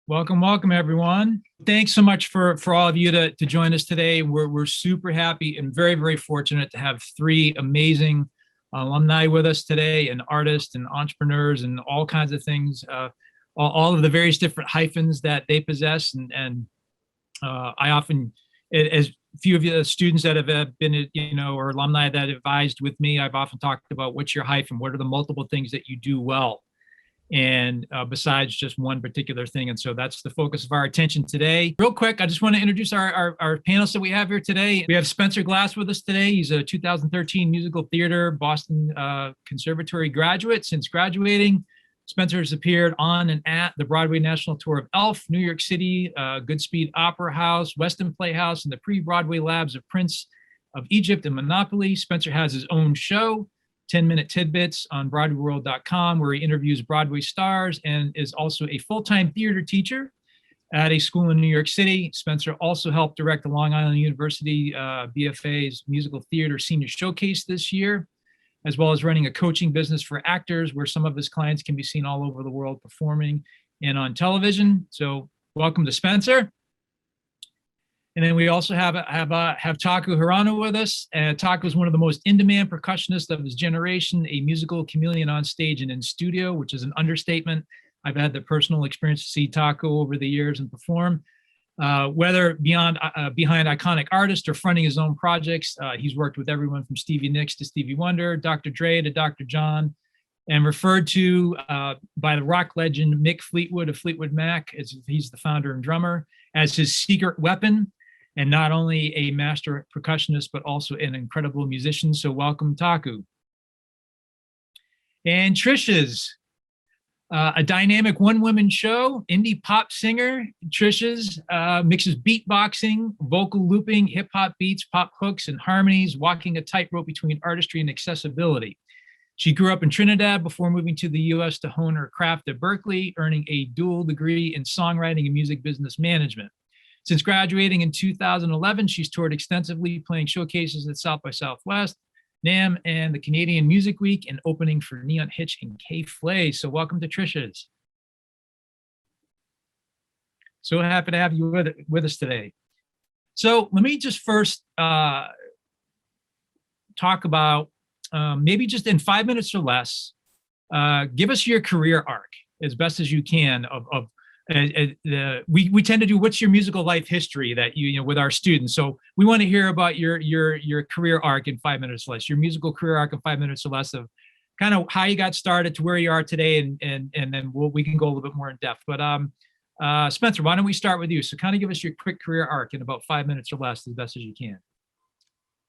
Welcome, welcome, everyone. Thanks so much for all of you to join us today. We're super happy and very, very fortunate to have three amazing alumni with us today, and artists and entrepreneurs and all kinds of things, all of the various different hyphens that they possess. And I often, as few of you students that have been, or alumni that advised with me, I've often talked about what's your hyphen, what are the multiple things that you do well, and besides just one particular thing. And so that's the focus of our attention today. Real quick, I just want to introduce our panelists that we have here today. We have Spencer Glass with us today. He's a 2013 musical theater Boston Conservatory graduate. Since graduating, Spencer has appeared on and at the Broadway National Tour of Elf, New York City, Goodspeed Opera House, Weston Playhouse, and the pre-Broadway labs of Prince of Egypt and Monopoly. Spencer has his own show, 10-Minute Tidbits, on BroadwayWorld.com, where he interviews Broadway stars, and is also a full-time theater teacher at a school in New York City. Spencer also helped direct the Long Island University BFA's Musical Theater Senior Showcase this year, as well as running a coaching business for actors, where some of his clients can be seen all over the world performing and on television. So welcome to Spencer. And then we also have Taku Hirano with us. Taku is one of the most in-demand percussionists of his generation, a musical chameleon on stage and in studio, which is an understatement. I've had the personal experience to see Taku over the years and perform. Whether behind iconic artists or fronting his own projects, he's worked with everyone from Stevie Nicks to Stevie Wonder, Dr. Dre to Dr. John, and referred to by the rock legend Mick Fleetwood of Fleetwood Mac, as he's the founder and drummer, as his secret weapon. And not only a master percussionist, but also an incredible musician. So welcome, Taku. And Trisha's a dynamic one-woman show, indie pop singer. Trisha's mixes beatboxing, vocal looping, hip-hop beats, pop hooks, and harmonies, walking a tightrope between artistry and accessibility. She grew up in Trinidad before moving to the US to hone her craft at Berklee, earning a dual degree in songwriting and music business management. Since graduating in 2011, she's toured extensively, playing showcases at South by Southwest, NAMM, and the Canadian Music Week, and opening for Neon Hitch and K-Flay. So welcome to Trisha's. So happy to have you with us today. So let me just first talk about, maybe just in 5 minutes or less, give us your career arc as best as you can of we tend to do what's your musical life history that with our students. So we want to hear about your career arc in 5 minutes or less, your musical career arc in 5 minutes or less, of kind of how you got started to where you are today, and then we can go a little bit more in depth. But Spencer, why don't we start with you? So kind of give us your quick career arc in about 5 minutes or less, as best as you can.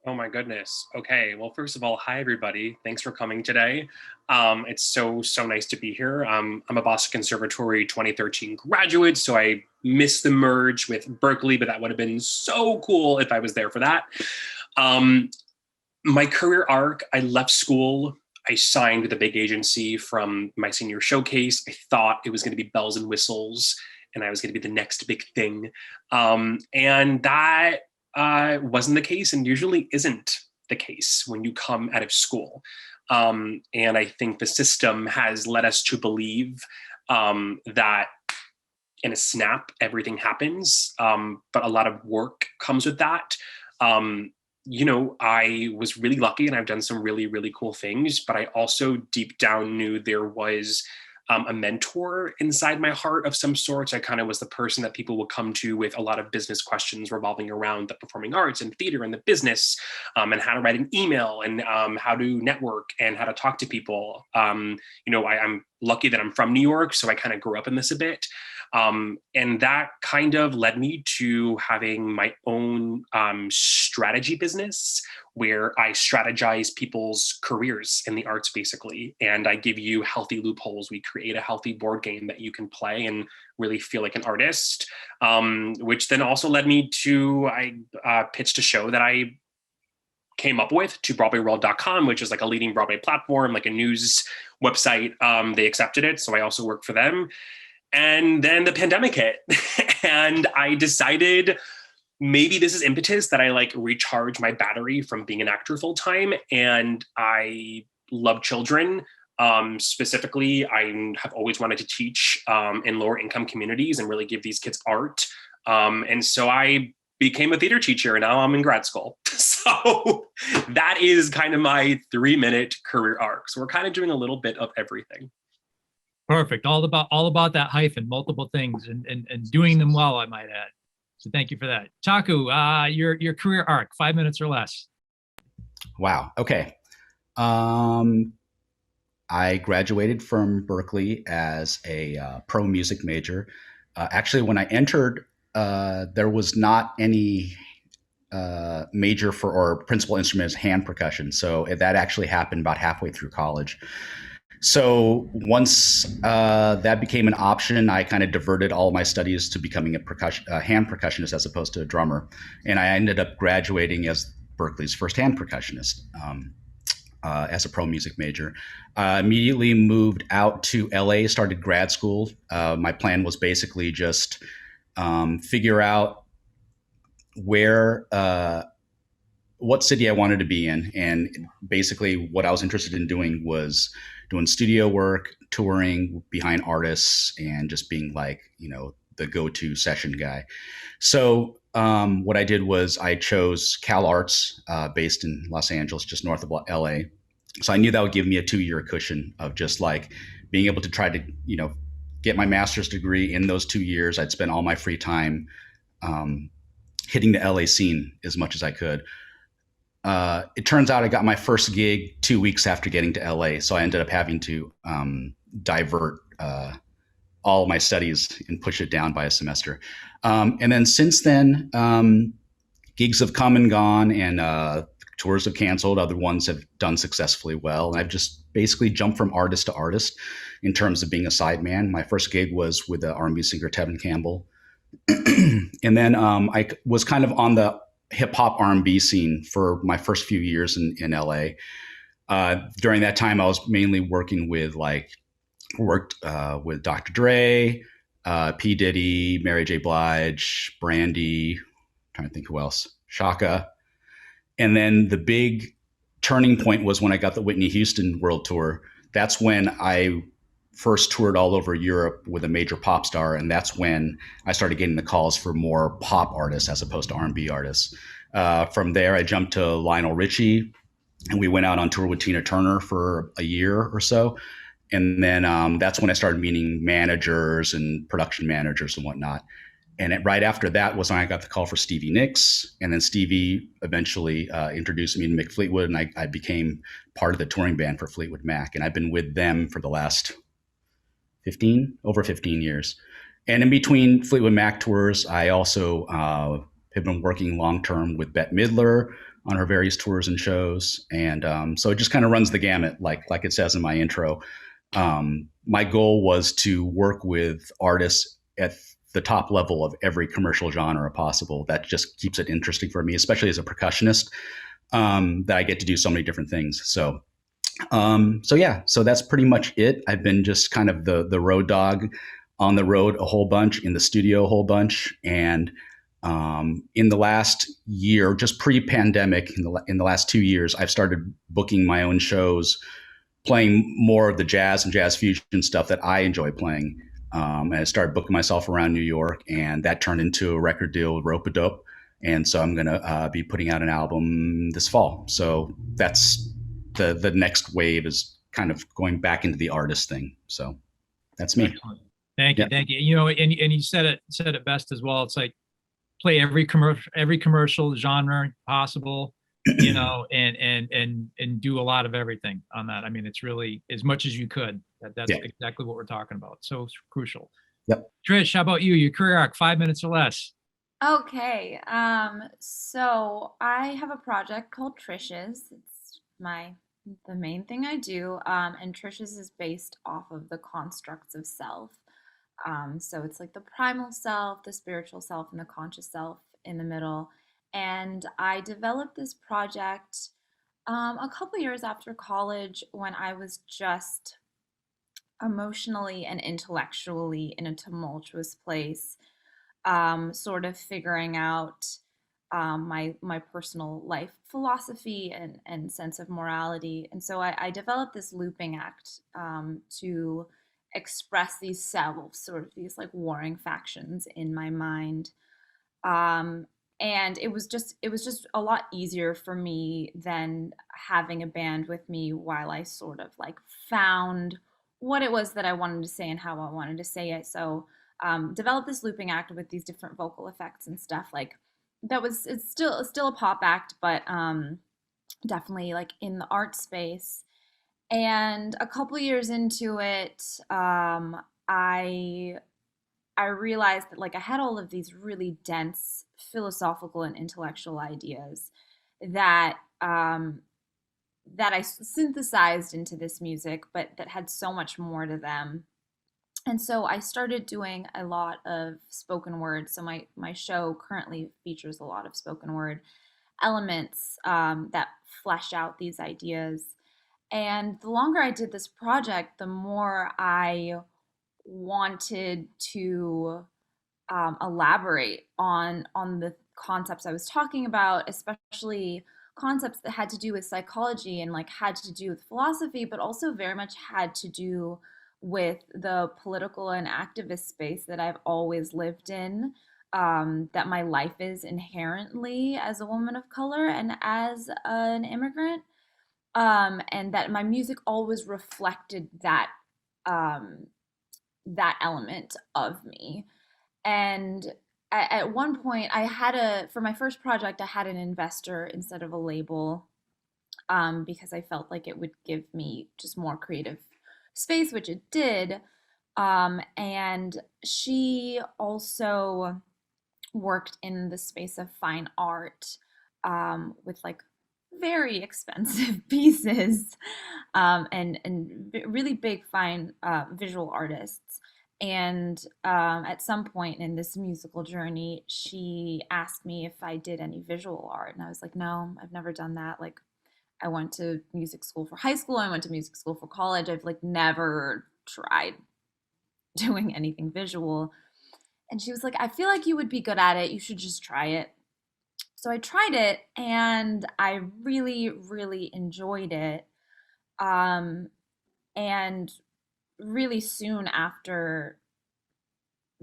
Oh my goodness. Okay. Well, first of all, hi everybody. Thanks for coming today. It's so nice to be here. I'm a Boston Conservatory 2013 graduate, so I missed the merge with Berklee, but that would have been so cool if I was there for that. My career arc, I left school. I signed with a big agency from my senior showcase. I thought it was going to be bells and whistles, and I was going to be the next big thing. And that wasn't the case, and usually isn't the case when you come out of school. And I think the system has led us to believe that in a snap, everything happens. But a lot of work comes with that. I was really lucky, and I've done some really, really cool things, but I also deep down knew there was a mentor inside my heart of some sorts. I kind of was the person that people would come to with a lot of business questions revolving around the performing arts and theater and the business, and how to write an email, and how to network and how to talk to people. I'm lucky that I'm from New York, so I kind of grew up in this a bit. And that kind of led me to having my own strategy business, where I strategize people's careers in the arts, basically. And I give you healthy loopholes. We create a healthy board game that you can play and really feel like an artist, which then also led me to, I pitched a show that I came up with to BroadwayWorld.com, which is like a leading Broadway platform, like a news website. They accepted it, so I also worked for them. And then the pandemic hit, and I decided maybe this is impetus that I recharge my battery from being an actor full time. And I love children. Specifically, I have always wanted to teach in lower income communities and really give these kids art. And so I became a theater teacher, and now I'm in grad school. So that is kind of my 3-minute career arc. So we're kind of doing a little bit of everything. Perfect. All about that hyphen, multiple things, and doing them well, I might add. So thank you for that. Chaku, your career arc, 5 minutes or less. Wow. Okay. I graduated from Berklee as a pro music major. Actually, when I entered, there was not any major for or principal instrument as hand percussion. So that actually happened about halfway through college. So once that became an option, I kind of diverted all my studies to becoming a hand percussionist as opposed to a drummer. And I ended up graduating as Berklee's first hand percussionist. As a pro music major. Immediately moved out to LA, started grad school. My plan was basically just figure out what city I wanted to be in. And basically what I was interested in doing was doing studio work, touring behind artists, and just being like, the go-to session guy. So what I did was I chose Cal Arts, based in Los Angeles, just north of LA. So I knew that would give me a 2-year cushion of just like being able to try to, get my master's degree in those 2 years. I'd spend all my free time hitting the LA scene as much as I could. It turns out I got my first gig 2 weeks after getting to LA. So I ended up having to divert all my studies and push it down by a semester. And then since then, gigs have come and gone, and tours have canceled. Other ones have done successfully well. And I've just basically jumped from artist to artist in terms of being a sideman. My first gig was with the R&B singer Tevin Campbell. And then I was kind of on the hip hop R&B scene for my first few years in LA. During that time, I was mainly working with with Dr. Dre, P. Diddy, Mary J. Blige, Brandy, trying to think who else, Shaka. And then the big turning point was when I got the Whitney Houston World Tour. That's when I first toured all over Europe with a major pop star. And that's when I started getting the calls for more pop artists as opposed to R&B artists. From there, I jumped to Lionel Richie, and we went out on tour with Tina Turner for a year or so. And then that's when I started meeting managers and production managers and whatnot. And right after that was when I got the call for Stevie Nicks. And then Stevie eventually introduced me to Mick Fleetwood, and I became part of the touring band for Fleetwood Mac. And I've been with them for the last over 15 years. And in between Fleetwood Mac tours, I also have been working long-term with Bette Midler on her various tours and shows. And so it just kind of runs the gamut, like it says in my intro. My goal was to work with artists at the top level of every commercial genre possible. That just keeps it interesting for me, especially as a percussionist, that I get to do so many different things. So that's pretty much it. I've been just kind of the road dog, on the road a whole bunch, in the studio a whole bunch. And in the last year, just pre-pandemic, in the last 2 years, I've started booking my own shows, playing more of the jazz and jazz fusion stuff that I enjoy playing. And I started booking myself around New York, and that turned into a record deal with Rope-A-Dope. And so I'm going to be putting out an album this fall. So that's the next wave, is kind of going back into the artist thing. So that's me. Excellent. Thank you. Thank you. And you said it best as well. It's like play every commercial genre possible, and do a lot of everything on that. I mean, it's really as much as you could. That's exactly what we're talking about. So it's crucial. Yep. Trish, how about you? Your career arc, 5 minutes or less. Okay. So I have a project called Trish's. It's the main thing I do. And Trish's is based off of the constructs of self. So it's like the primal self, the spiritual self, and the conscious self in the middle. And I developed this project a couple years after college, when I was just emotionally and intellectually in a tumultuous place, sort of figuring out my personal life philosophy and sense of morality. And so I developed this looping act to express these selves, sort of these like warring factions in my mind. Um, and it was just a lot easier for me than having a band with me while I sort of like found what it was that I wanted to say and how I wanted to say it. So developed this looping act with these different vocal effects and stuff. Like that was it's still a pop act, but definitely like in the art space. And a couple years into it, I I realized that like I had all of these really dense philosophical and intellectual ideas that that I synthesized into this music, but that had so much more to them. And so I started doing a lot of spoken word. So my show currently features a lot of spoken word elements that flesh out these ideas. And the longer I did this project, the more I wanted to elaborate on the concepts I was talking about, especially concepts that had to do with psychology and like had to do with philosophy, but also very much had to do with the political and activist space that I've always lived in. That my life is inherently as a woman of color and as an immigrant, and that my music always reflected um, that element of me. And at one point, for my first project, I had an investor instead of a label, because I felt like it would give me just more creative space, which it did. And she also worked in the space of fine art, with like very expensive pieces, and really big fine visual artists. And at some point in this musical journey, she asked me if I did any visual art, and I was like, no, I've never done that. Like, I went to music school for high school, I went to music school for college. I've like never tried doing anything visual. And she was like, I feel like you would be good at it. You should just try it. So I tried it and I really, really enjoyed it. Um, and really soon after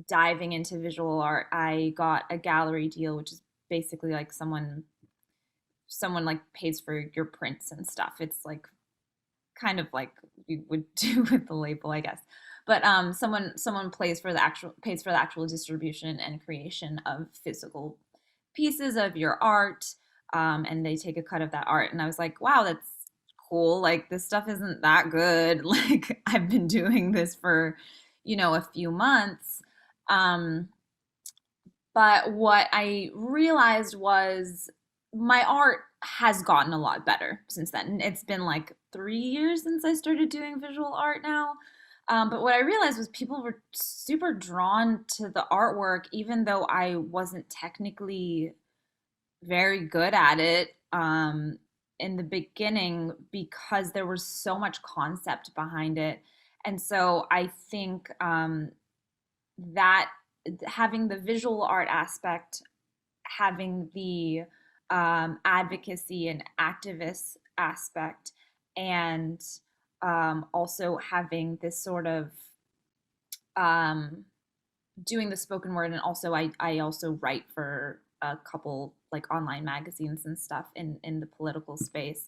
diving into visual art, I got a gallery deal, which is basically like someone like pays for your prints and stuff. It's like kind of like you would do with the label, I guess. But someone pays for the actual distribution and creation of physical pieces of your art, and they take a cut of that art. And I was like, wow, that's cool. Like this stuff isn't that good. Like I've been doing this for, a few months. Um, but what I realized was my art has gotten a lot better since then. It's been like 3 years since I started doing visual art now. But what I realized was people were super drawn to the artwork, even though I wasn't technically very good at it in the beginning, because there was so much concept behind it. And so I think that having the visual art aspect, having the advocacy and activist aspect, and also having this sort of um, doing the spoken word, and also I also write for a couple like online magazines and stuff in the political space,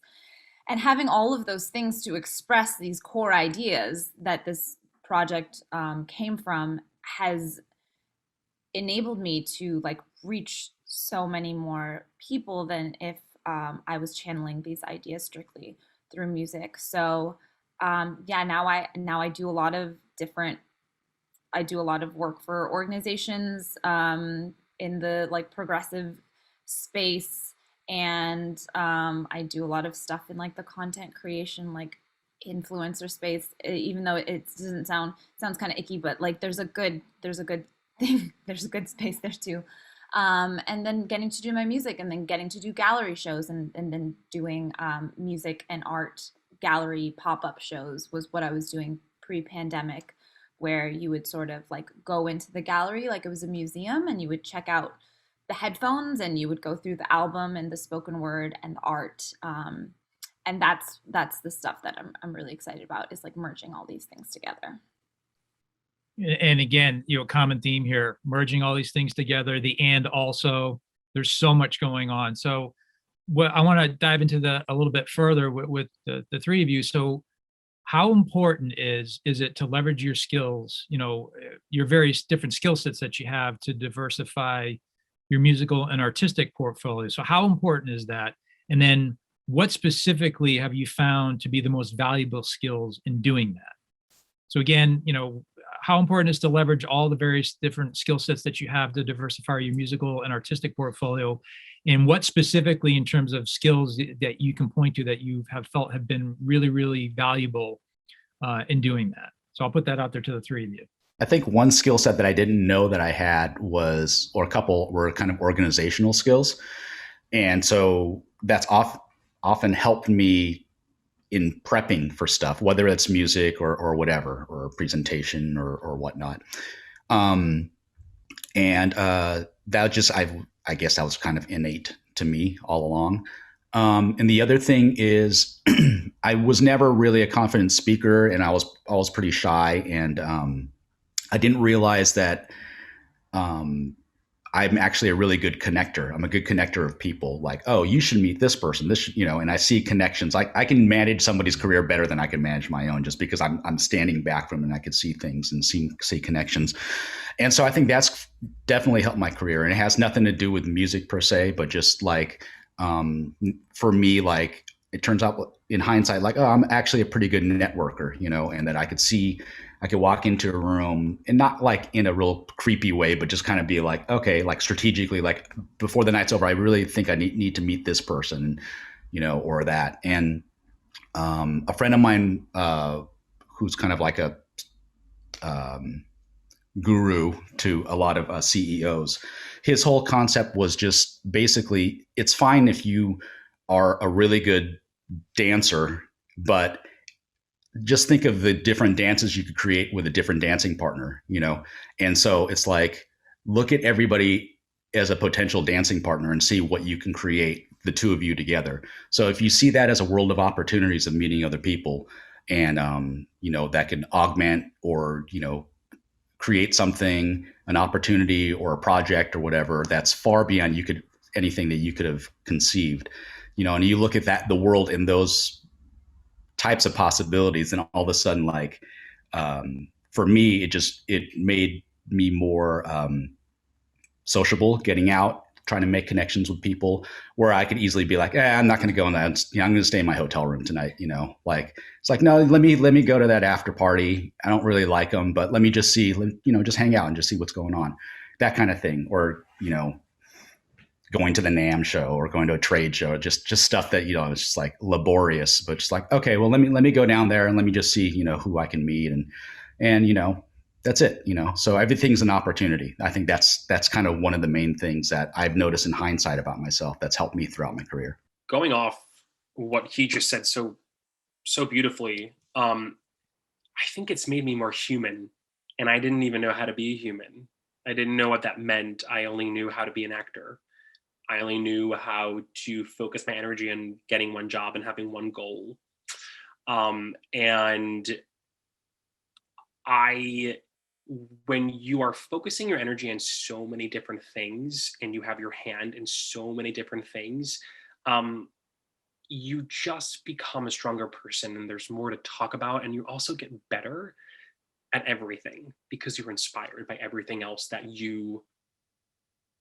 and having all of those things to express these core ideas that this project came from has enabled me to like reach so many more people than if I was channeling these ideas strictly through music. So yeah, now I do a lot of different. I do a lot of work for organizations in the like progressive space, and I do a lot of stuff in like the content creation, like influencer space. Even though it doesn't sounds kind of icky, but like there's a good thing, there's a good space there too. And then getting to do my music, and then getting to do gallery shows, and then doing music and art gallery pop-up shows was what I was doing pre-pandemic, where you would sort of like go into the gallery like it was a museum, and you would check out the headphones, and you would go through the album and the spoken word and the art. And that's the stuff that I'm really excited about, is like merging all these things together. And again, common theme here, merging all these things together, and also there's so much going on. So what I want to dive into a little bit further with the three of you. So how important is it to leverage your skills, your various different skill sets that you have, to diversify your musical and artistic portfolio? So how important is that? And then what specifically have you found to be the most valuable skills in doing that? So again, how important is to leverage all the various different skill sets that you have to diversify your musical and artistic portfolio? And what specifically, in terms of skills that you can point to that you have felt have been really, really valuable in doing that? So I'll put that out there to the three of you. I think one skill set that I didn't know that I had was, or a couple, were kind of organizational skills. And so that's often helped me in prepping for stuff, whether it's music or whatever, or presentation or whatnot. That just, I guess that was kind of innate to me all along. And the other thing is I was never really a confident speaker, and I was always pretty shy. And I didn't realize that I'm actually a really good connector. I'm a good connector of people. Like, oh, you should meet this person. And I see connections. I can manage somebody's career better than I can manage my own, just because I'm standing back from them and I can see things and see connections. And so I think that's definitely helped my career. And it has nothing to do with music per se, but just like, for me, like, it turns out in hindsight, like, oh, I'm actually a pretty good networker, and that I could walk into a room, and not like in a real creepy way, but just kind of be like, okay, like strategically, like before the night's over, I really think I need to meet this person, or that. And a friend of mine who's kind of like a guru to a lot of CEOs, his whole concept was just basically, it's fine if you are a really good dancer, but just think of the different dances you could create with a different dancing partner, And so it's like, look at everybody as a potential dancing partner and see what you can create, the two of you together. So if you see that as a world of opportunities of meeting other people, and that can augment or create something, an opportunity or a project or whatever that's far beyond anything that you could have conceived, and you look at the world in those types of possibilities, and all of a sudden, like, for me, it made me more sociable, getting out, trying to make connections with people, where I could easily be like, I'm not going to go in that. I'm going to stay in my hotel room tonight. Like, it's like, no, let me go to that after party. I don't really like them, but let me just see, just hang out and just see what's going on, that kind of thing. Or, going to the NAMM show or going to a trade show, just stuff that, it's just like laborious, but just like, okay, well, let me go down there and let me just see, who I can meet. And, that's it, so everything's an opportunity. I think that's kind of one of the main things that I've noticed in hindsight about myself that's helped me throughout my career. Going off what he just said so beautifully, I think it's made me more human, and I didn't even know how to be human. I didn't know what that meant. I only knew how to be an actor. I only knew how to focus my energy on getting one job and having one goal. When you are focusing your energy on so many different things, and you have your hand in so many different things, you just become a stronger person, and there's more to talk about. And you also get better at everything because you're inspired by everything else that you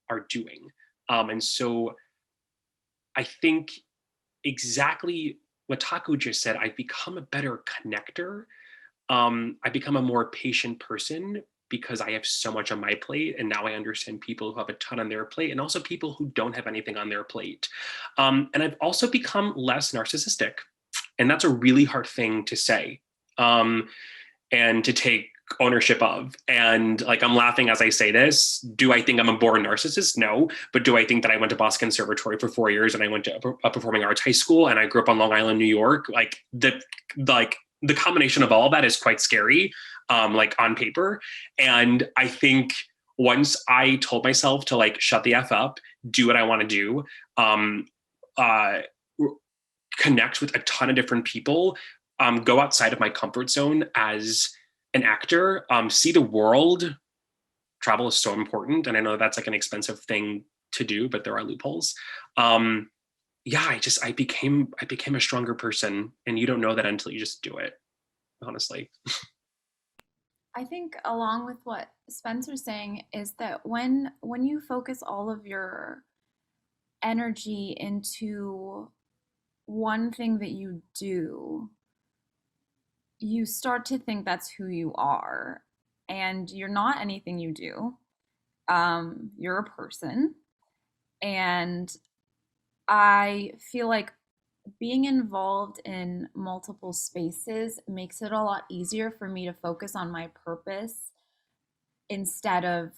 are doing. And so I think exactly what Taku just said, I've become a better connector. I become a more patient person because I have so much on my plate, and now I understand people who have a ton on their plate, and also people who don't have anything on their plate. And I've also become less narcissistic, and that's a really hard thing to say, and to take ownership of. And like, I'm laughing as I say this. Do I think I'm a born narcissist? No. But do I think that I went to Boston Conservatory for 4 years, and I went to a performing arts high school, and I grew up on Long Island, New York? Like, the combination of all of that is quite scary, like on paper. And I think once I told myself to like shut the F up, do what I want to do, uh, connect with a ton of different people, go outside of my comfort zone as an actor, see the world. Travel is so important. And I know that's like an expensive thing to do, but there are loopholes. Yeah, I became a stronger person, and you don't know that until you just do it, honestly. I think along with what Spencer's saying is that when you focus all of your energy into one thing that you do, you start to think that's who you are. And you're not anything you do. You're a person. And I feel like being involved in multiple spaces makes it a lot easier for me to focus on my purpose instead of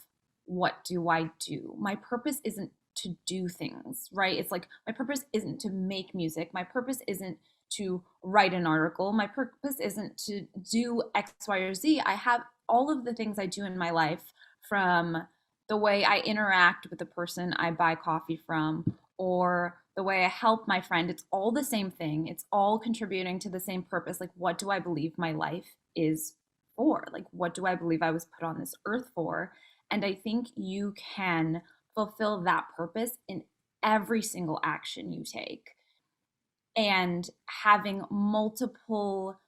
what do I do. My purpose isn't to do things, right? It's like my purpose isn't to make music. My purpose isn't to write an article. My purpose isn't to do X, Y, or Z. I have all of the things I do in my life, from the way I interact with the person I buy coffee from, or the way I help my friend. It's all the same thing. It's all contributing to the same purpose. Like, what do I believe my life is for? Like, what do I believe I was put on this earth for? And I think you can fulfill that purpose in every single action you take. And having multiple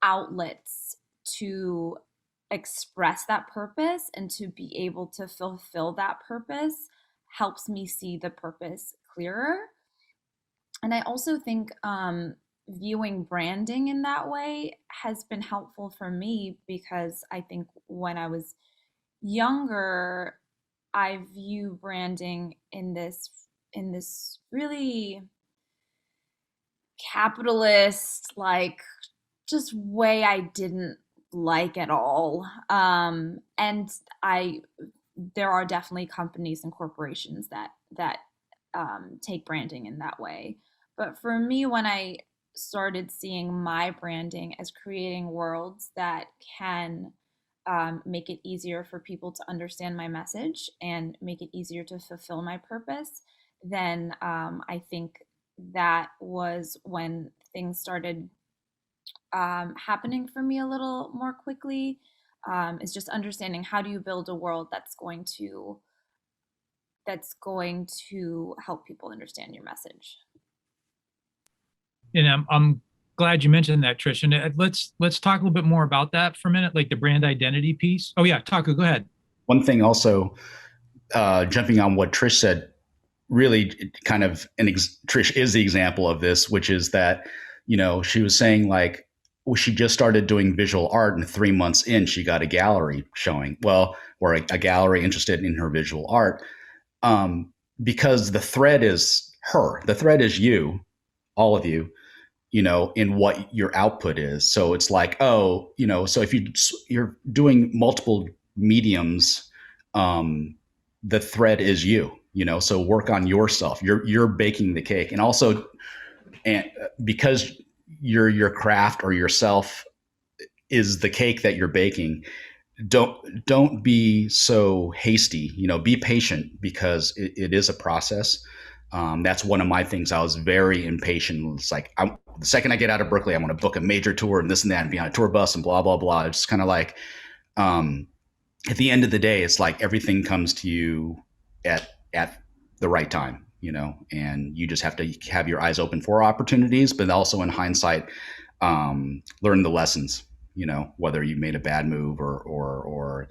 outlets to express that purpose and to be able to fulfill that purpose helps me see the purpose clearer. And I also think viewing branding in that way has been helpful for me, because I think when I was younger, I view branding in this really capitalist, like, just way I didn't like at all. And there are definitely companies and corporations that take branding in that way. But for me, when I started seeing my branding as creating worlds that can make it easier for people to understand my message and make it easier to fulfill my purpose, then I think that was when things started happening for me a little more quickly. Is just understanding, how do you build a world that's going to help people understand your message. And I'm glad you mentioned that, Trish. And let's talk a little bit more about that for a minute, like the brand identity piece. Oh yeah, Taku, go ahead. One thing also, jumping on what Trish said, really kind of Trish is the example of this, which is that, she was saying like, she just started doing visual art, and 3 months in, she got a gallery showing, or a gallery interested in her visual art, because the thread is her, the thread is you, all of you, in what your output is. So it's like, so if you're doing multiple mediums, the thread is you, so work on yourself. You're baking the cake. And also, because your craft or yourself is the cake that you're baking, don't be so hasty, be patient, because it is a process. That's one of my things. I was very impatient. It's like, the second I get out of Berklee, I want to book a major tour and this and that and be on a tour bus and blah, blah, blah. It's kind of like, at the end of the day, it's like everything comes to you at the right time, and you just have to have your eyes open for opportunities, but also in hindsight, learn the lessons, whether you made a bad move or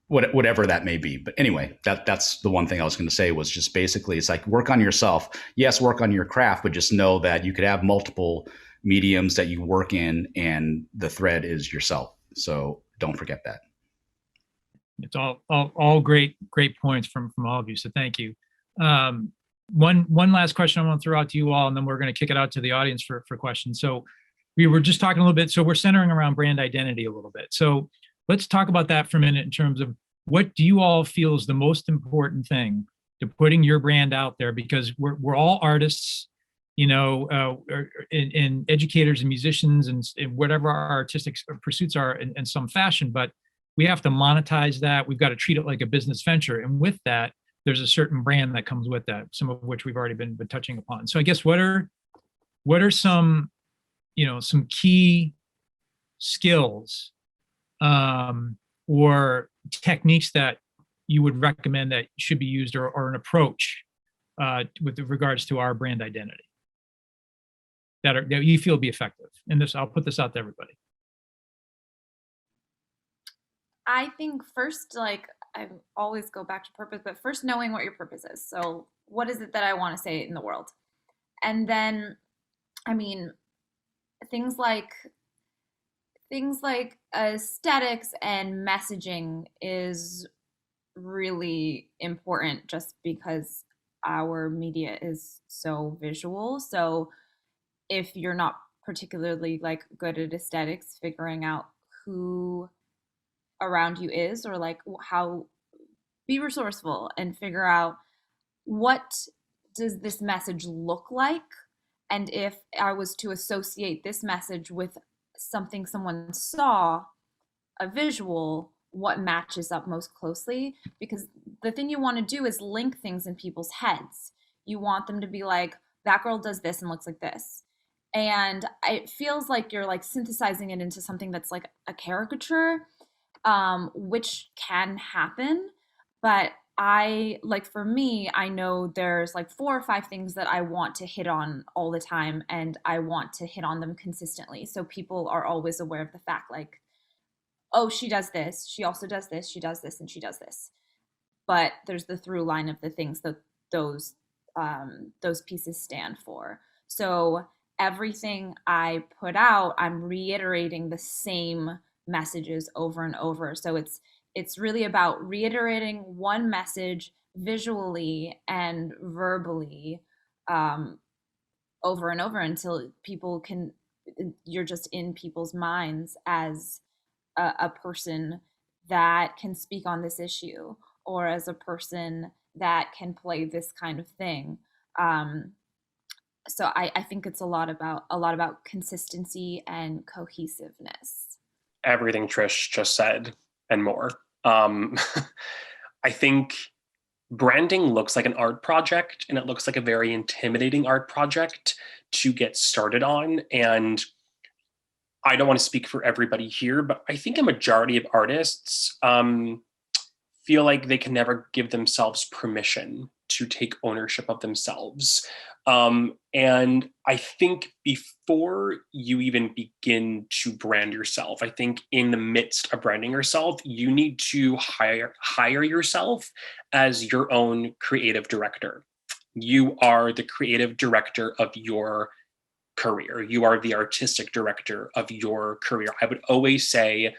whatever that may be. But anyway, that's the one thing I was going to say, was just basically, it's like, work on yourself. Yes, work on your craft, but just know that you could have multiple mediums that you work in, and the thread is yourself. So don't forget that. It's all great points from all of you. So thank you. One last question I want to throw out to you all, and then we're going to kick it out to the audience for questions. So we were just talking a little bit. So we're centering around brand identity a little bit. So let's talk about that for a minute in terms of, what do you all feel is the most important thing to putting your brand out there? Because we're all artists, and educators and musicians and whatever our artistic pursuits are in some fashion. But we have to monetize that. We've got to treat it like a business venture. And with that, there's a certain brand that comes with that, some of which we've already been touching upon. So I guess what are some, some key skills or techniques that you would recommend that should be used, or an approach with regards to our brand identity that you feel be effective? And this, I'll put this out to everybody. I think first, like, I always go back to purpose, but first knowing what your purpose is. So what is it that I want to say in the world? And then, I mean, things like aesthetics and messaging is really important, just because our media is so visual. So if you're not particularly like good at aesthetics, figuring out who around you is, or like how, be resourceful and figure out what does this message look like, and if I was to associate this message with something someone saw, a visual, what matches up most closely. Because the thing you want to do is link things in people's heads. You want them to be like, that girl does this and looks like this, and it feels like you're like synthesizing it into something that's like a caricature, which can happen. But I, like, for me, I know there's like 4 or 5 things that I want to hit on all the time, and I want to hit on them consistently. So people are always aware of the fact, like, oh, she does this, she also does this, she does this, and she does this. But there's the through line of the things that those pieces stand for. So everything I put out, I'm reiterating the same messages over and over. So it's really about reiterating one message visually and verbally, over and over, until you're just in people's minds as a person that can speak on this issue, or as a person that can play this kind of thing. So I think it's a lot about consistency and cohesiveness. Everything Trish just said and more. I think branding looks like an art project, and it looks like a very intimidating art project to get started on. And I don't want to speak for everybody here, but I think a majority of artists feel like they can never give themselves permission to take ownership of themselves. And I think before you even begin to brand yourself, I think in the midst of branding yourself, you need to hire yourself as your own creative director. You are the creative director of your career. You are the artistic director of your career. I would always say,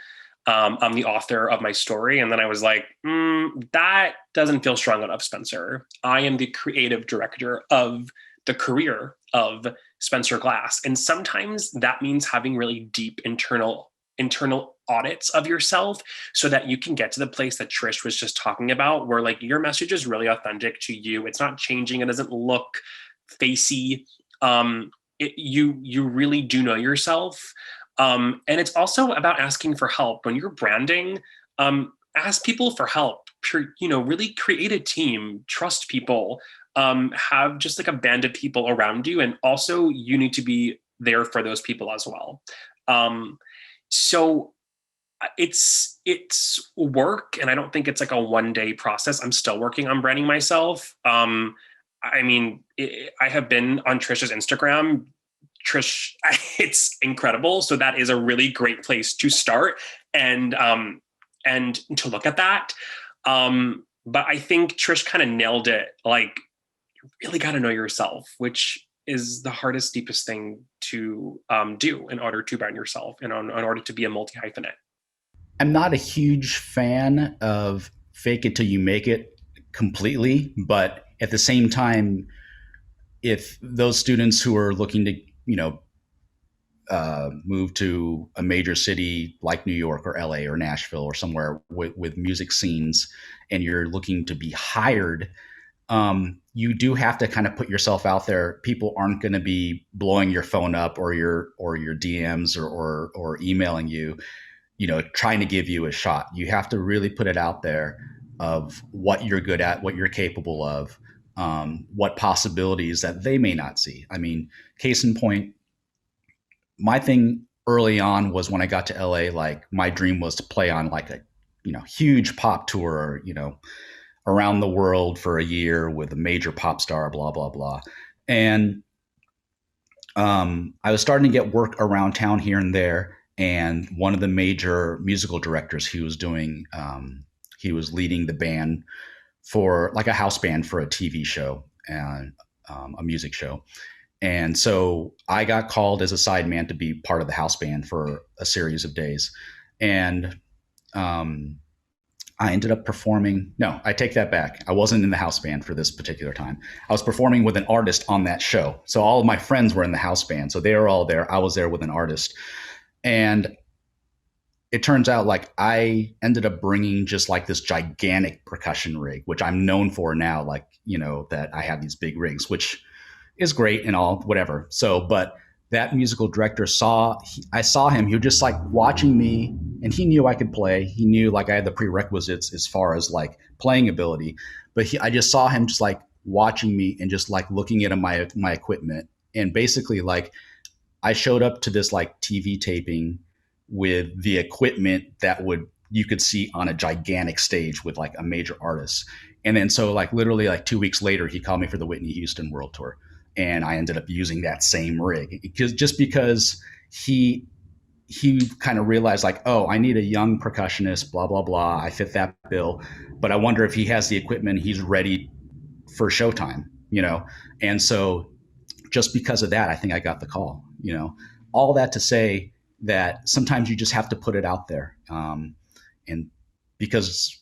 I'm the author of my story. And then I was like, that doesn't feel strong enough, Spencer. I am the creative director of the career of Spencer Glass. And sometimes that means having really deep internal audits of yourself, so that you can get to the place that Trish was just talking about, where like your message is really authentic to you. It's not changing. It doesn't look facey. You really do know yourself. And it's also about asking for help. When you're branding, ask people for help. Really create a team, trust people, have just like a band of people around you. And also you need to be there for those people as well. So it's work. And I don't think it's like a one-day process. I'm still working on branding myself. I have been on Trish's Instagram. Trish, it's incredible. So that is a really great place to start and to look at that. But I think Trish kind of nailed it. Like, you really got to know yourself, which is the hardest, deepest thing to do in order to brand yourself and in order to be a multi-hyphenate. I'm not a huge fan of fake it till you make it completely, but at the same time, if those students who are looking to move to a major city like New York or LA or Nashville or somewhere with music scenes, and you're looking to be hired, you do have to kind of put yourself out there. People aren't going to be blowing your phone up or your DMs or emailing you. trying to give you a shot. You have to really put it out there of what you're good at, what you're capable of, what possibilities that they may not see. I mean, case in point, my thing early on was when I got to LA, like my dream was to play on like a, huge pop tour, around the world for a year with a major pop star, blah, blah, blah. And I was starting to get work around town here and there. And one of the major musical directors he was leading the band for like a house band for a TV show and a music show. And so I got called as a sideman to be part of the house band for a series of days. And I ended up performing. No, I take that back. I wasn't in the house band for this particular time. I was performing with an artist on that show. So all of my friends were in the house band. So they were all there. I was there with an artist. And it turns out like I ended up bringing just like this gigantic percussion rig, which I'm known for now, like, that I have these big rigs, which is great and all, whatever. So, but that musical director I saw him, he was just like watching me, and he knew I could play. He knew like I had the prerequisites as far as like playing ability, but I just saw him just like watching me and just like looking at my equipment. And basically like I showed up to this like TV taping with the equipment that you could see on a gigantic stage with like a major artist. And then so like literally like 2 weeks later, he called me for the Whitney Houston World Tour. And I ended up using that same rig because he kind of realized like, oh, I need a young percussionist, blah, blah, blah. I fit that bill, but I wonder if he has the equipment, he's ready for showtime, And so just because of that, I think I got the call, all that to say that sometimes you just have to put it out there. And because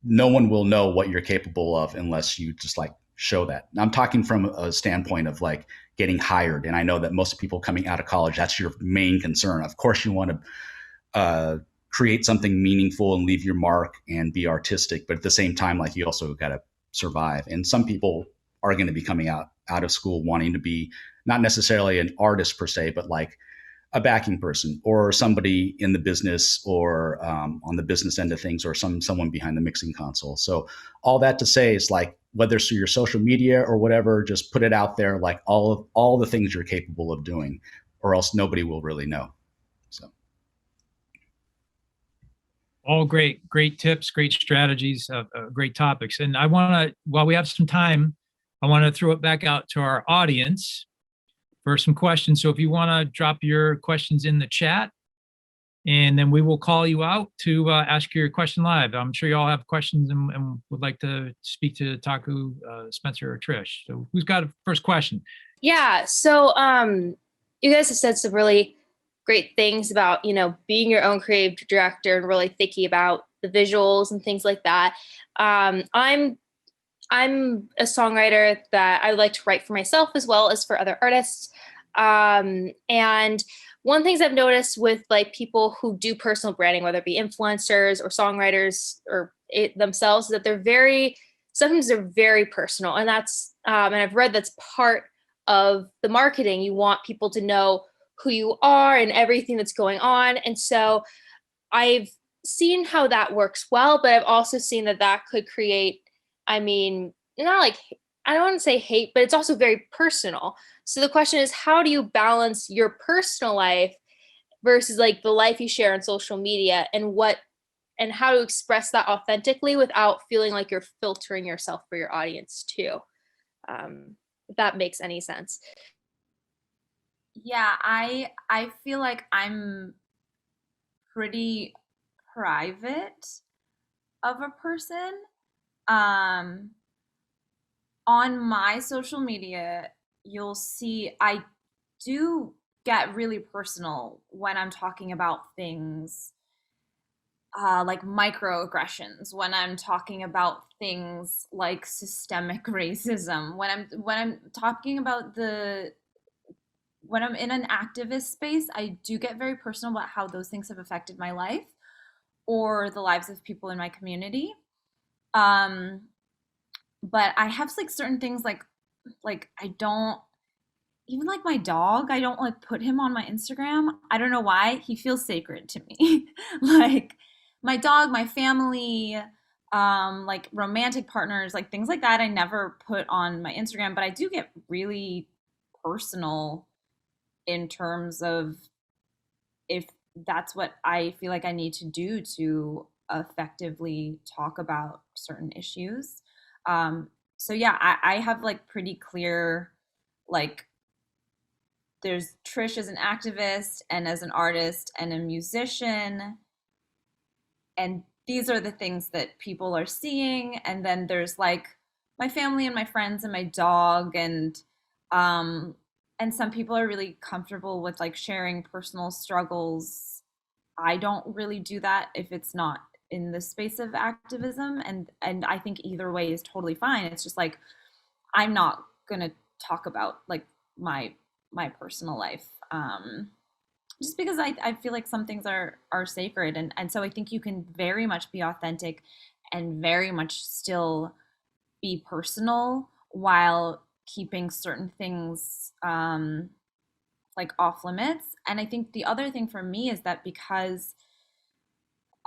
no one will know what you're capable of unless you just like show that. I'm talking from a standpoint of like getting hired. And I know that most people coming out of college, that's your main concern. Of course, you want to create something meaningful and leave your mark and be artistic. But at the same time, like you also got to survive. And some people are going to be coming out of school wanting to be not necessarily an artist per se, but like a backing person or somebody in the business or on the business end of things or someone behind the mixing console. So all that to say is like, whether it's through your social media or whatever, just put it out there, like all the things you're capable of doing, or else nobody will really know. So. All great tips, great strategies, great topics. And I want to, while we have some time, I want to throw it back out to our audience for some questions. So if you want to drop your questions in the chat, and then we will call you out to ask your question live. I'm sure you all have questions and would like to speak to Taku, Spencer, or Trish. So who's got a first question? Yeah. So you guys have said some really great things about, being your own creative director and really thinking about the visuals and things like that. I'm a songwriter that I like to write for myself as well as for other artists. And one of the things I've noticed with like people who do personal branding, whether it be influencers or songwriters or themselves, is that sometimes they're very personal. And that's, and I've read that's part of the marketing. You want people to know who you are and everything that's going on. And so I've seen how that works well, but I've also seen that could create, not like, I don't want to say hate, but it's also very personal. So the question is, how do you balance your personal life versus like the life you share on social media, and how to express that authentically without feeling like you're filtering yourself for your audience too? If that makes any sense. Yeah, I feel like I'm pretty private of a person. On my social media, you'll see I do get really personal when I'm talking about things like microaggressions, when I'm talking about things like systemic racism, when I'm talking about when I'm in an activist space, I do get very personal about how those things have affected my life or the lives of people in my community. But I have like certain things like I don't, even like my dog, I don't like put him on my Instagram. I don't know why. He feels sacred to me. Like my dog, my family, like romantic partners, like things like that, I never put on my Instagram, but I do get really personal in terms of if that's what I feel like I need to do to effectively talk about certain issues. So yeah, I have like pretty clear, like there's Trish as an activist and as an artist and a musician, and these are the things that people are seeing. And then there's like my family and my friends and my dog, and some people are really comfortable with like sharing personal struggles. I don't really do that if it's not in the space of activism, and I think either way is totally fine. It's just like I'm not gonna talk about like my personal life, just because I feel like some things are sacred, and so I think you can very much be authentic and very much still be personal while keeping certain things like off limits. And I think the other thing for me is that because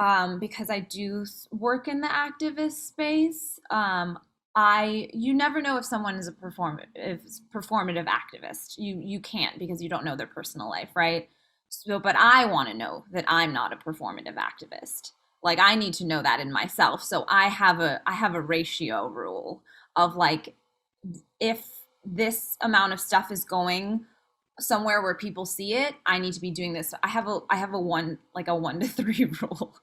I do work in the activist space, you never know if someone is a performative activist. You can't, because you don't know their personal life, right? So, but I want to know that I'm not a performative activist. Like I need to know that in myself. So I have a ratio rule of like, if this amount of stuff is going somewhere where people see it, I need to be doing this. I have a 1 to 3 rule.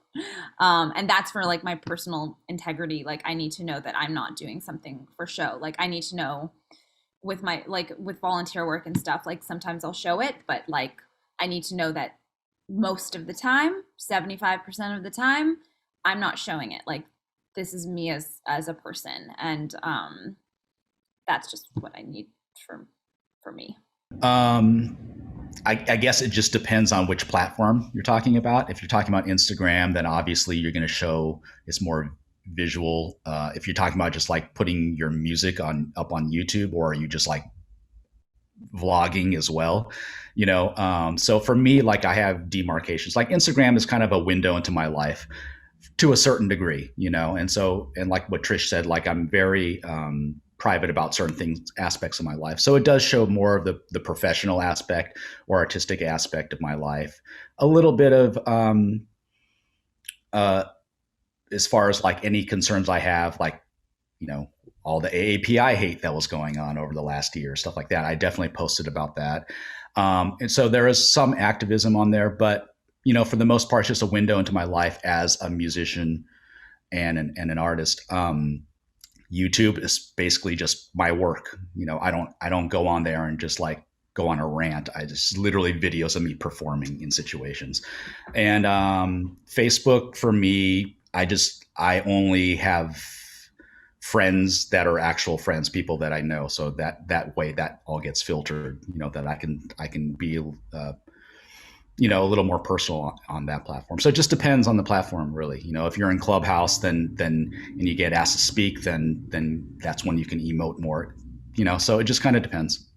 And that's for like my personal integrity. Like I need to know that I'm not doing something for show. Like I need to know with my, like with volunteer work and stuff, like sometimes I'll show it, but like I need to know that most of the time, 75% of the time, I'm not showing it. Like this is me as a person. And that's just what I need for me. I guess it just depends on which platform you're talking about. If you're talking about Instagram, then obviously you're going to show it's more visual. If you're talking about just like putting your music up on YouTube, or are you just like vlogging as well, so for me, like I have demarcations. Like Instagram is kind of a window into my life to a certain degree, and like what Trish said, like I'm very private about certain things, aspects of my life. So it does show more of the professional aspect or artistic aspect of my life. A little bit of as far as like any concerns I have, like, all the AAPI hate that was going on over the last year, stuff like that. I definitely posted about that. And so there is some activism on there, but, for the most part, it's just a window into my life as a musician and an artist. YouTube is basically just my work. I don't go on there and just like go on a rant. I just literally videos of me performing in situations. And Facebook for me, I only have friends that are actual friends, people that I know. So that way that all gets filtered, that I can be a little more personal on that platform. So it just depends on the platform, really. If you're in Clubhouse, then and you get asked to speak, then that's when you can emote more. So it just kind of depends.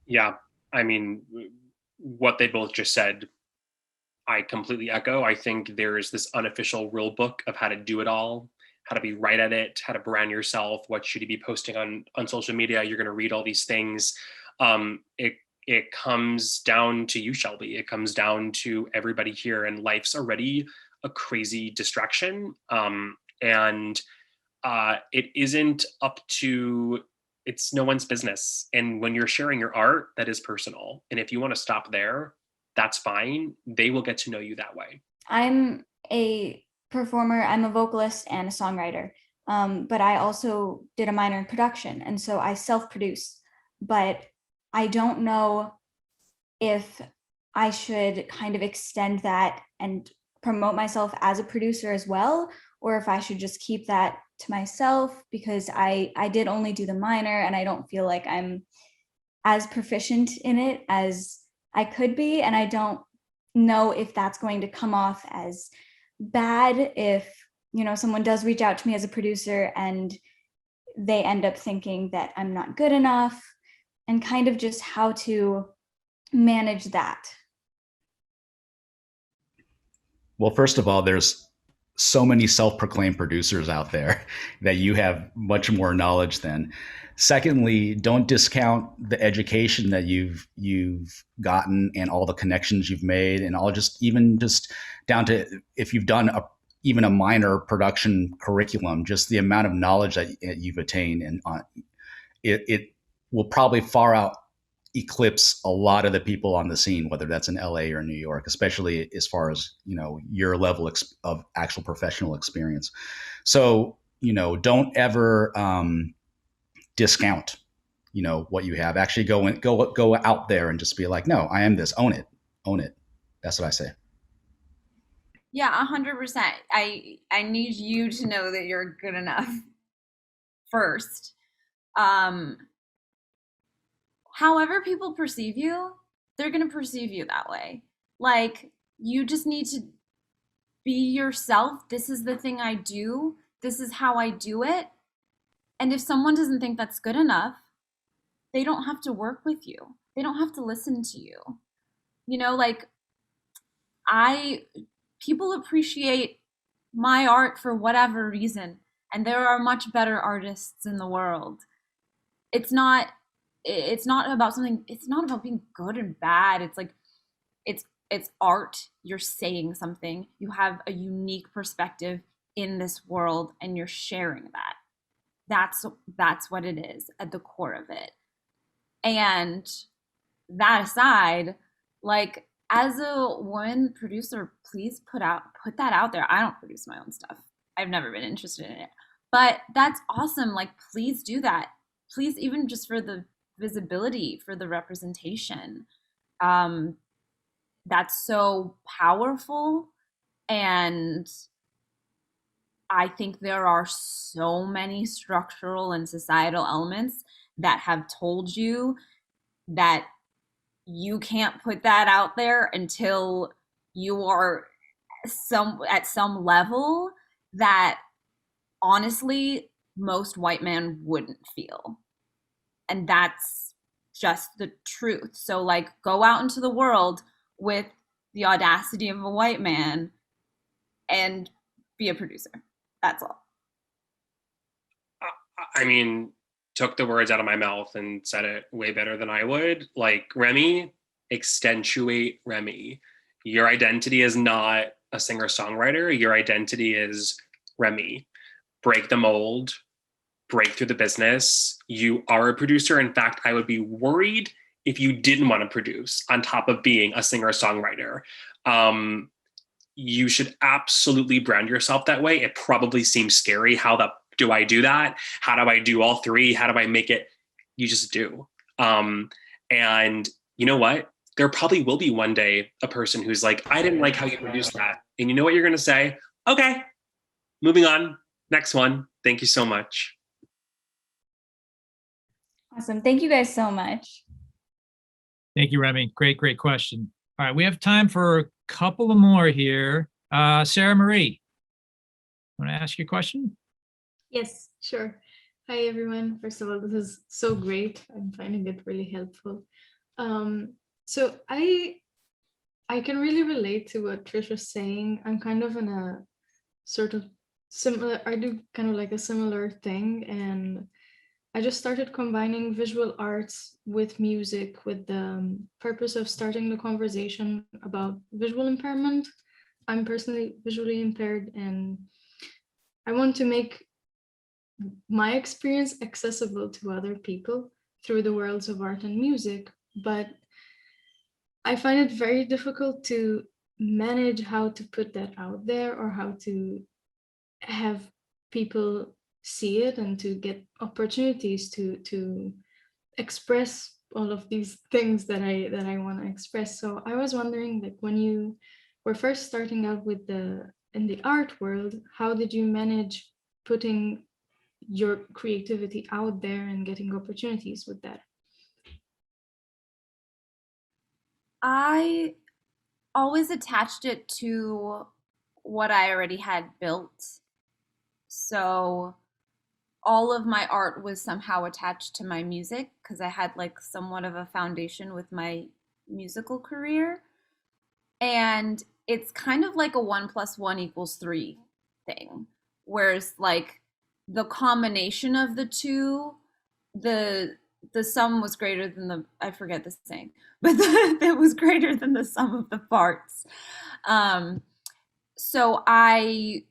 Yeah, I mean, what they both just said, I completely echo. I think there is this unofficial rule book of how to do it all, how to be right at it, how to brand yourself, what should you be posting on social media. You're going to read all these things. It comes down to you, Shelby. It comes down to everybody here, and life's already a crazy distraction. And it isn't up to, it's no one's business. And when you're sharing your art, that is personal. And if you want to stop there, that's fine. They will get to know you that way. I'm a performer. I'm a vocalist and a songwriter. But I also did a minor in production. And so I self-produce. But I don't know if I should kind of extend that and promote myself as a producer as well, or if I should just keep that to myself, because I did only do the minor and I don't feel like I'm as proficient in it as I could be. And I don't know if that's going to come off as bad if, someone does reach out to me as a producer and they end up thinking that I'm not good enough, and kind of just how to manage that. Well, first of all, there's so many self-proclaimed producers out there that you have much more knowledge than. Secondly, don't discount the education that you've gotten and all the connections you've made, and all just down to if you've done even a minor production curriculum, just the amount of knowledge that you've attained, and it will probably far out eclipse a lot of the people on the scene, whether that's in LA or New York, especially as far as, your level of actual professional experience. So, don't ever discount, what you have. Actually go out there and just be like, no, I am this. Own it. That's what I say. Yeah, 100%. I need you to know that you're good enough first. However people perceive you, they're going to perceive you that way. Like, you just need to be yourself. This is the thing I do. This is how I do it. And if someone doesn't think that's good enough, they don't have to work with you. They don't have to listen to you. Like, people appreciate my art for whatever reason, and there are much better artists in the world. It's not about something. It's not about being good and bad. It's like, it's art. You're saying something. You have a unique perspective in this world, and you're sharing that. That's what it is at the core of it. And that aside, like, as a woman producer, please put that out there. I don't produce my own stuff. I've never been interested in it. But that's awesome. Like, please do that. Please, even just for the visibility, for the representation. That's so powerful. And I think there are so many structural and societal elements that have told you that you can't put that out there until you are at some level that honestly most white men wouldn't feel. And that's just the truth. So, like, go out into the world with the audacity of a white man and be a producer. That's all. I mean, took the words out of my mouth and said it way better than I would. Like, Remy, accentuate Remy. Your identity is not a singer-songwriter. Your identity is Remy. Break the mold, break through the business. You are a producer. In fact, I would be worried if you didn't want to produce on top of being a singer-songwriter. You should absolutely brand yourself that way. It probably seems scary. How do I do that? How do I do all three? How do I make it? You just do. And you know what? There probably will be one day a person who's like, I didn't like how you produced that. And you know what you're going to say? Okay, moving on. Next one. Thank you so much. Awesome. Thank you guys so much. Thank you, Remy. Great question. All right, we have time for a couple of more here. Sarah Marie, want to ask your question? Yes, sure. Hi, everyone. First of all, this is so great. I'm finding it really helpful. So I can really relate to what Trish was saying. I'm kind of in a sort of similar, I do kind of like a similar thing. And I just started combining visual arts with music with the purpose of starting the conversation about visual impairment. I'm personally visually impaired, and I want to make my experience accessible to other people through the worlds of art and music. But I find it very difficult to manage how to put that out there, or how to have people see it and to get opportunities to express all of these things that I want to express. So I was wondering, like, when you were first starting out in the art world, how did you manage putting your creativity out there and getting opportunities with that? I always attached it to what I already had built. So all of my art was somehow attached to my music because I had like somewhat of a foundation with my musical career. And it's kind of like a 1 + 1 = 3 thing. Whereas like the combination of the two, the the sum was greater than the, I forget the saying, but it was greater than the sum of the parts. Um, so I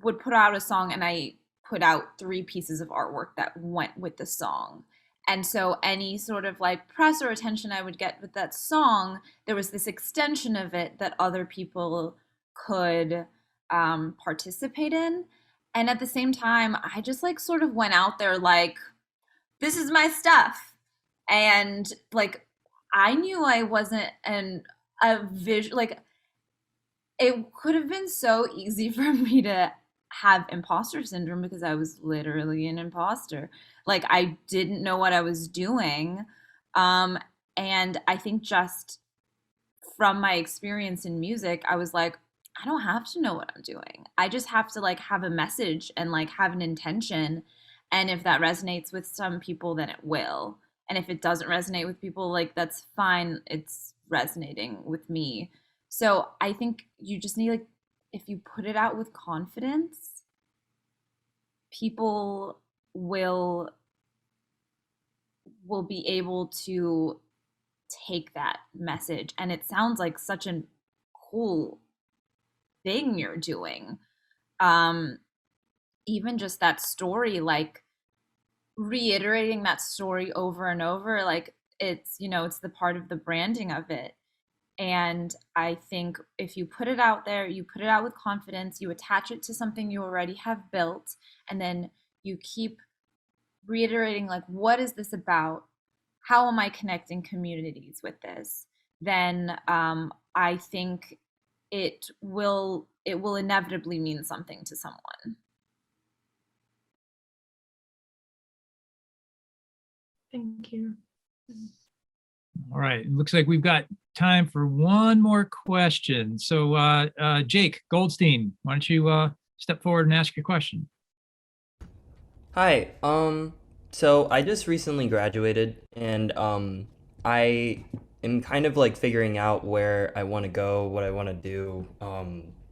would put out a song and I put out 3 pieces of artwork that went with the song. And so any sort of like press or attention I would get with that song, there was this extension of it that other people could participate in. And at the same time, I just like sort of went out there like, this is my stuff. And like, I knew I wasn't a visual, like, it could have been so easy for me to have imposter syndrome because I was literally an imposter. Like I didn't know what I was doing. Um, and I think just from my experience in music, I was like, I don't have to know what I'm doing. I just have to like have a message and like have an intention. And if that resonates with some people, then it will. And if it doesn't resonate with people, like that's fine. It's resonating with me. So I think you just need like, if you put it out with confidence, people will be able to take that message. And it sounds like such a cool thing you're doing. Um, even just that story, like reiterating that story over and over, like it's, you know, it's the part of the branding of it. And I think if you put it out there, you put it out with confidence, you attach it to something you already have built, and then you keep reiterating, like, what is this about? How am I connecting communities with this? Then I think it will inevitably mean something to someone. Thank you. All right. It looks like we've got time for one more question. So Jake Goldstein, why don't you step forward and ask your question? Hi. So I just recently graduated and I am kind of like figuring out where I want to go, what I want to do.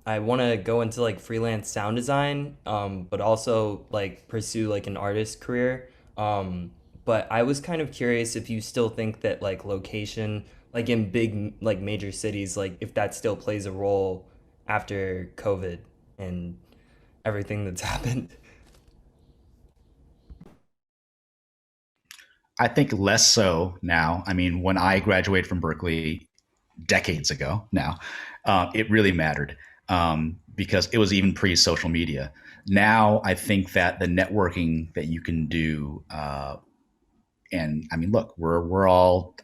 I want to go into like freelance sound design, but also like pursue like an artist career. But I was kind of curious if you still think that like location, like in big like major cities, like if that still plays a role after COVID and everything that's happened. I think less so now. I mean, when I graduated from Berklee decades ago now, it really mattered because it was even pre-social media. Now, I think that the networking that you can do, and I mean, look, we're all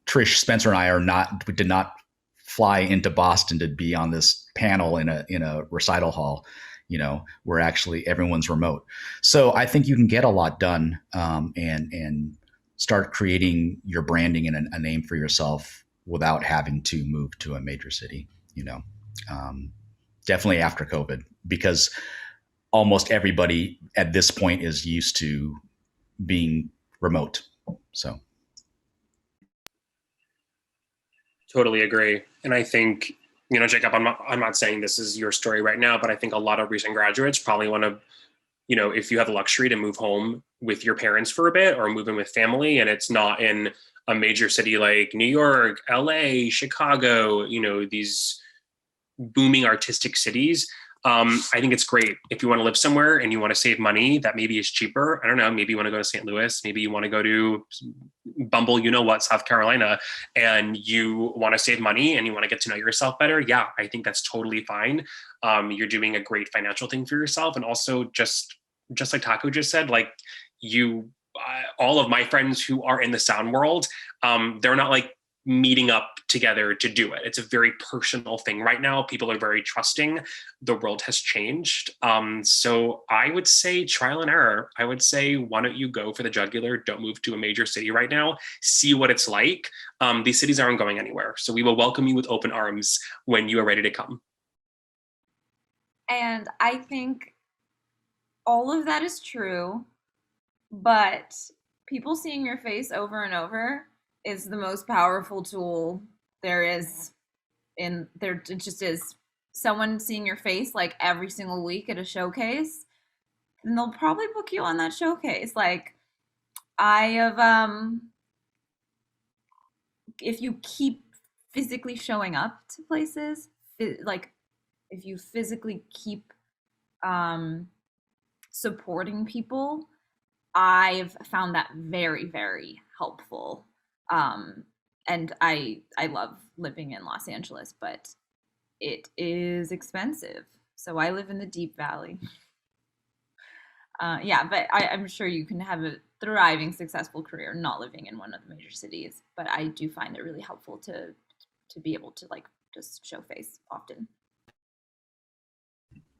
Trish Spencer and I are not. We did not fly into Boston to be on this panel in a recital hall. You know, where actually everyone's remote. So I think you can get a lot done and start creating your branding and a name for yourself without having to move to a major city. You know, definitely after COVID, because almost everybody at this point is used to being remote. So. Totally agree. And I think, you know, Jacob, I'm not saying this is your story right now, but I think a lot of recent graduates probably want to, you know, if you have the luxury to move home with your parents for a bit or move in with family and it's not in a major city like New York, LA, Chicago, you know, these booming artistic cities. I think it's great if you want to live somewhere and you want to save money that maybe is cheaper. I don't know. Maybe you want to go to St. Louis. Maybe you want to go to Bumble, you know what, South Carolina, and you want to save money and you want to get to know yourself better. Yeah, I think that's totally fine. You're doing a great financial thing for yourself. And also just like Taco just said, like all of my friends who are in the sound world, they're not like meeting up together to do it. It's a very personal thing right now. People are very trusting. The world has changed. So I would say trial and error. I would say, why don't you go for the jugular? Don't move to a major city right now. See what it's like. These cities aren't going anywhere. So we will welcome you with open arms when you are ready to come. And I think all of that is true, but people seeing your face over and over is the most powerful tool there is in there. It just is. Someone seeing your face like every single week at a showcase, then they'll probably book you on that showcase. Like I have if you keep physically showing up to places, like if you physically keep supporting people, I've found that very, very helpful. And I love living in Los Angeles, but it is expensive. So I live in the Deep Valley. Yeah, but I'm sure you can have a thriving, successful career not living in one of the major cities. But I do find it really helpful to be able to like just show face often.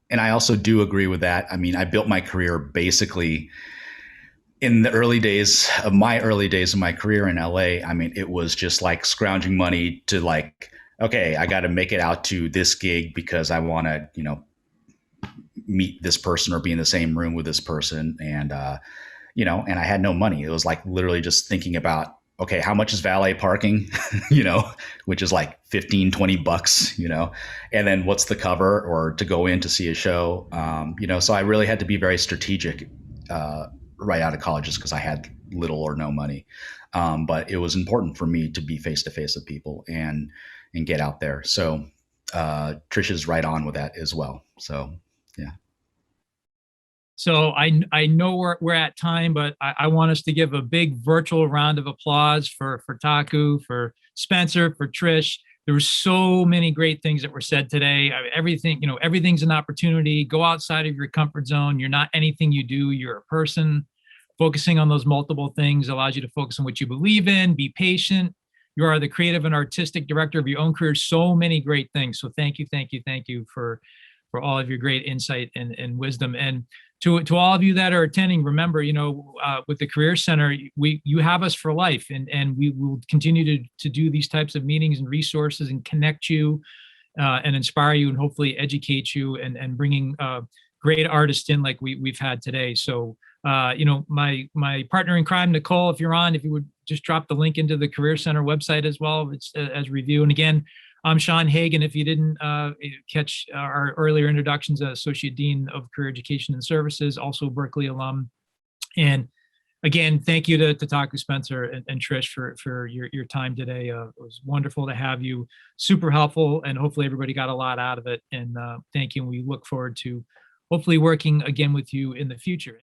And I also do agree with that. I mean, I built my career basically in the early days of my career in LA. I mean, it was just like scrounging money to like, okay, I got to make it out to this gig because I want to, you know, meet this person or be in the same room with this person. And, you know, and I had no money. It was like literally just thinking about, okay, how much is valet parking, you know, which is like 15, 20 bucks, you know, and then what's the cover or to go in to see a show, you know, so I really had to be very strategic right out of college just because I had little or no money. But it was important for me to be face to face with people and get out there. So Trisha's right on with that as well. So, yeah. So I know we're at time, but I want us to give a big virtual round of applause for Taku, for Spencer, for Trish. There were so many great things that were said today. Everything, you know, everything's an opportunity. Go outside of your comfort zone. You're not anything you do. You're a person. Focusing on those multiple things allows you to focus on what you believe in. Be patient. You are the creative and artistic director of your own career. So many great things. So thank you for all of your great insight and wisdom. And to all of you that are attending, remember, you know, with the Career Center, you have us for life, and we will continue to do these types of meetings and resources and connect you and inspire you and hopefully educate you and bringing great artists in like we've had today. So, you know, my partner in crime, Nicole, if you're on, if you would just drop the link into the Career Center website as well, it's as review. And again, I'm Sean Hagan. If you didn't catch our earlier introductions, Associate Dean of Career Education and Services, also Berklee alum. And again, thank you to Taku, Spencer, and Trish for your time today. It was wonderful to have you, super helpful, and hopefully everybody got a lot out of it. And thank you. And we look forward to hopefully working again with you in the future.